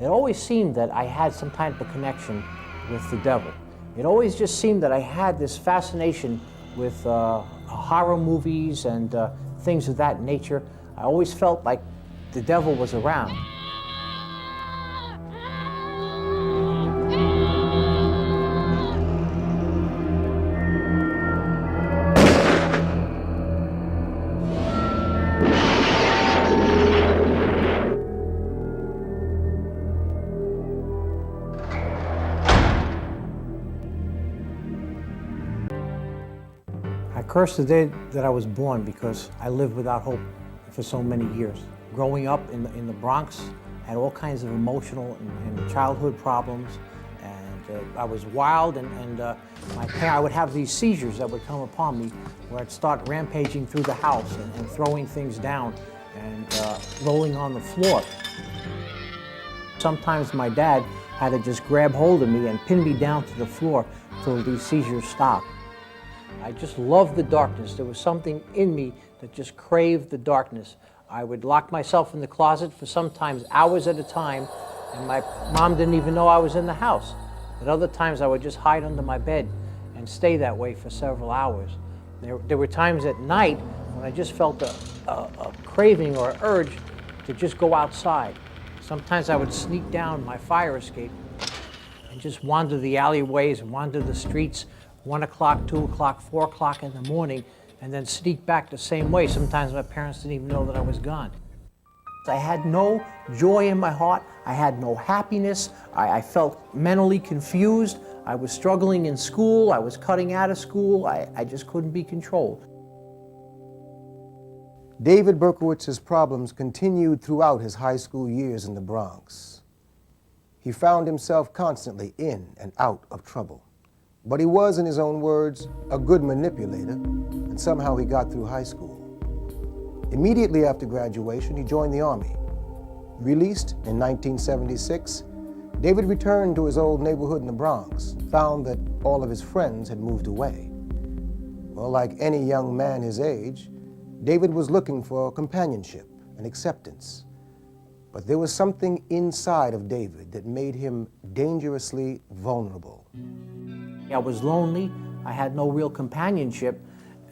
it always seemed that I had some type of connection with the devil. It always just seemed that I had this fascination with horror movies and things of that nature. I always felt like the devil was around. I cursed the day that I was born because I lived without hope for so many years. Growing up in the Bronx, I had all kinds of emotional and childhood problems, and I was wild, and I would have these seizures that would come upon me where I'd start rampaging through the house and throwing things down and rolling on the floor. Sometimes my dad had to just grab hold of me and pin me down to the floor till these seizures stopped. I just loved the darkness. There was something in me that just craved the darkness. I would lock myself in the closet for sometimes hours at a time, and my mom didn't even know I was in the house. At other times, I would just hide under my bed and stay that way for several hours. There were times at night when I just felt a craving or an urge to just go outside. Sometimes I would sneak down my fire escape and just wander the alleyways and wander the streets 1 o'clock, 2 o'clock, 4 o'clock in the morning, and then sneak back the same way. Sometimes my parents didn't even know that I was gone. I had no joy in my heart. I had no happiness. I felt mentally confused. I was struggling in school. I was cutting out of school. I just couldn't be controlled. David Berkowitz's problems continued throughout his high school years in the Bronx. He found himself constantly in and out of trouble. But he was, in his own words, a good manipulator, and somehow he got through high school. Immediately after graduation, he joined the Army. Released in 1976, David returned to his old neighborhood in the Bronx, found that all of his friends had moved away. Well, like any young man his age, David was looking for companionship and acceptance. But there was something inside of David that made him dangerously vulnerable. I was lonely, I had no real companionship,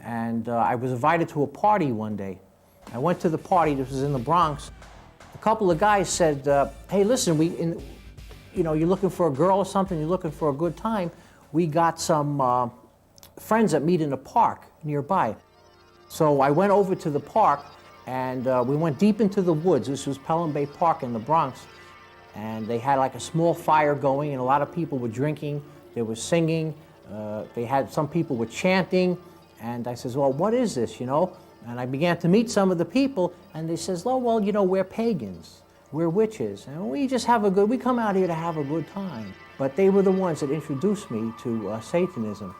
and I was invited to a party one day. I went to the party, this was in the Bronx. A couple of guys said, hey, listen, you're looking for a girl or something, you're looking for a good time, we got some friends that meet in a park nearby. So I went over to the park, and we went deep into the woods. This was Pelham Bay Park in the Bronx, and they had like a small fire going, and a lot of people were drinking. They were singing, some people were chanting, and I says, well, what is this, And I began to meet some of the people, and they says, oh, well, we're pagans, we're witches, and we come out here to have a good time. But they were the ones that introduced me to Satanism.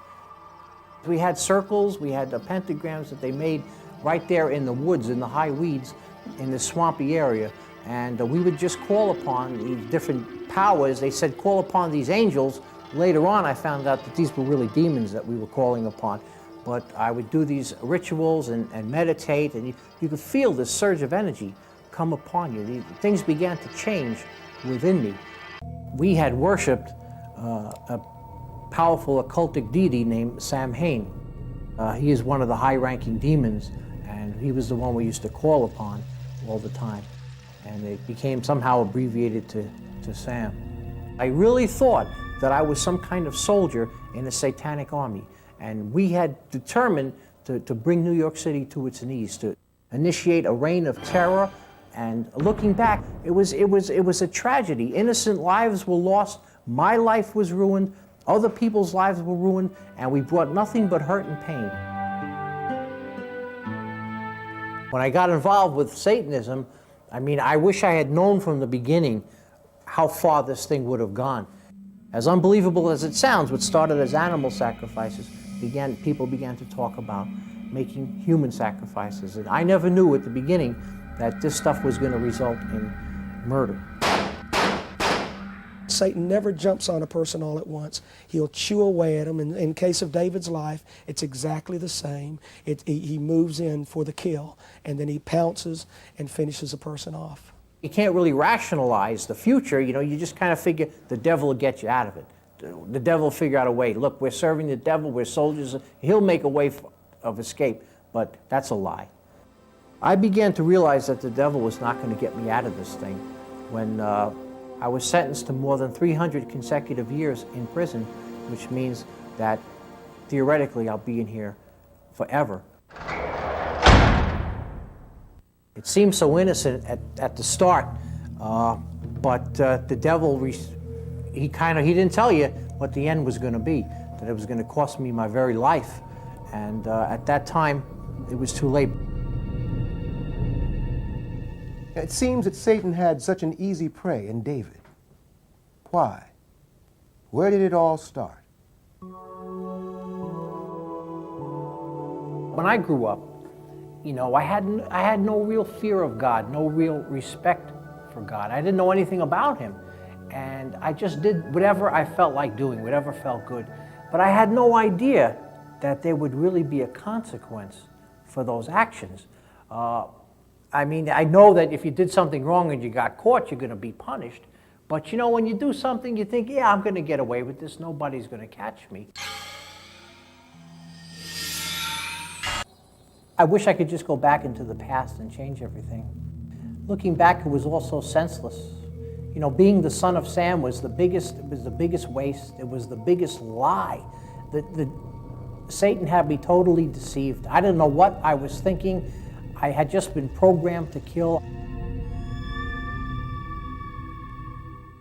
We had circles, we had pentagrams that they made right there in the woods, in the high weeds, in the swampy area, and we would just call upon these different powers. They said, call upon these angels. Later on, I found out that these were really demons that we were calling upon. But I would do these rituals and meditate, and you could feel this surge of energy come upon you. Things began to change within me. We had worshipped a powerful occultic deity named Samhain. He is one of the high-ranking demons, and he was the one we used to call upon all the time. And it became somehow abbreviated to Sam. I really thought that I was some kind of soldier in a satanic army. And we had determined to bring New York City to its knees, to initiate a reign of terror. And looking back, it was a tragedy. Innocent lives were lost, my life was ruined, other people's lives were ruined, and we brought nothing but hurt and pain. When I got involved with Satanism, I wish I had known from the beginning how far this thing would have gone. As unbelievable as it sounds, what started as animal sacrifices, people began to talk about making human sacrifices. And I never knew at the beginning that this stuff was going to result in murder. Satan never jumps on a person all at once. He'll chew away at them. In case of David's life, it's exactly the same. He moves in for the kill, and then he pounces and finishes a person off. You can't really rationalize the future, you know, you just kind of figure the devil will get you out of it. The devil will figure out a way. Look, we're serving the devil, we're soldiers, he'll make a way of escape, but that's a lie. I began to realize that the devil was not going to get me out of this thing when I was sentenced to more than 300 consecutive years in prison, which means that theoretically I'll be in here forever. It seemed so innocent at the start, but the devil, he didn't tell you what the end was going to be, that it was going to cost me my very life. And at that time, it was too late. It seems that Satan had such an easy prey in David. Why? Where did it all start? When I grew up, you know, I had no real fear of God, no real respect for God. I didn't know anything about him. And I just did whatever I felt like doing, whatever felt good. But I had no idea that there would really be a consequence for those actions. I mean, I know that if you did something wrong and you got caught, you're going to be punished. But you know, when you do something, you think, yeah, I'm going to get away with this. Nobody's going to catch me. I wish I could just go back into the past and change everything. Looking back, it was all so senseless. You know, being the son of Sam was the biggest waste. It was the biggest lie. Satan had me totally deceived. I didn't know what I was thinking. I had just been programmed to kill.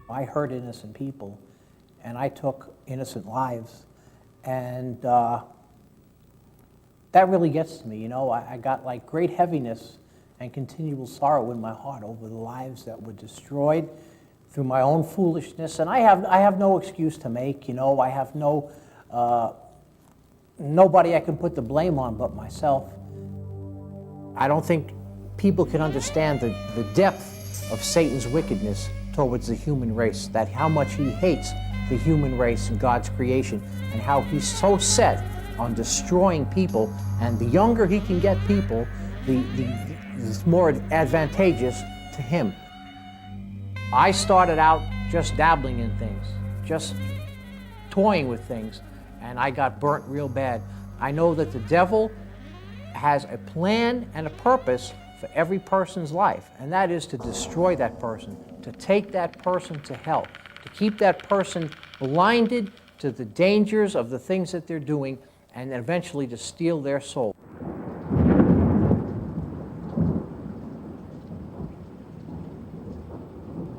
I hurt innocent people, and I took innocent lives. And that really gets to me, you know. I got like great heaviness and continual sorrow in my heart over the lives that were destroyed through my own foolishness. And I have no excuse to make, you know. I have nobody I can put the blame on but myself. I don't think people can understand the depth of Satan's wickedness towards the human race, that how much he hates the human race and God's creation, and how he's so set on destroying people, and the younger he can get people, it's more advantageous to him. I started out just dabbling in things, just toying with things, and I got burnt real bad. I know that the devil has a plan and a purpose for every person's life, and that is to destroy that person, to take that person to hell, to keep that person blinded to the dangers of the things that they're doing, and eventually to steal their soul.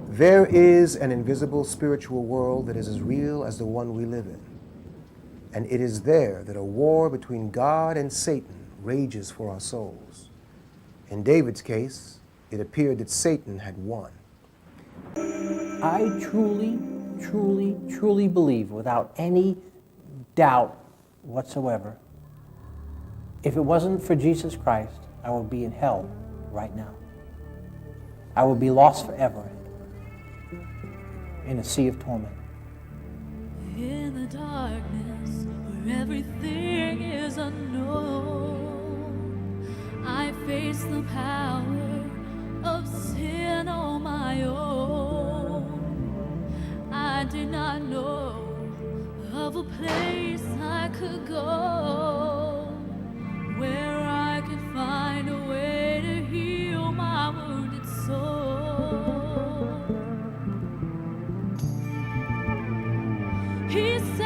There is an invisible spiritual world that is as real as the one we live in. And it is there that a war between God and Satan rages for our souls. In David's case, it appeared that Satan had won. I truly, truly, truly believe, without any doubt whatsoever, if it wasn't for Jesus Christ, I would be in hell right now. I would be lost forever in a sea of torment. In the darkness where everything is unknown, I face the power of sin on my own. I did not know of a place I could go where I could find a way to heal my wounded soul. He said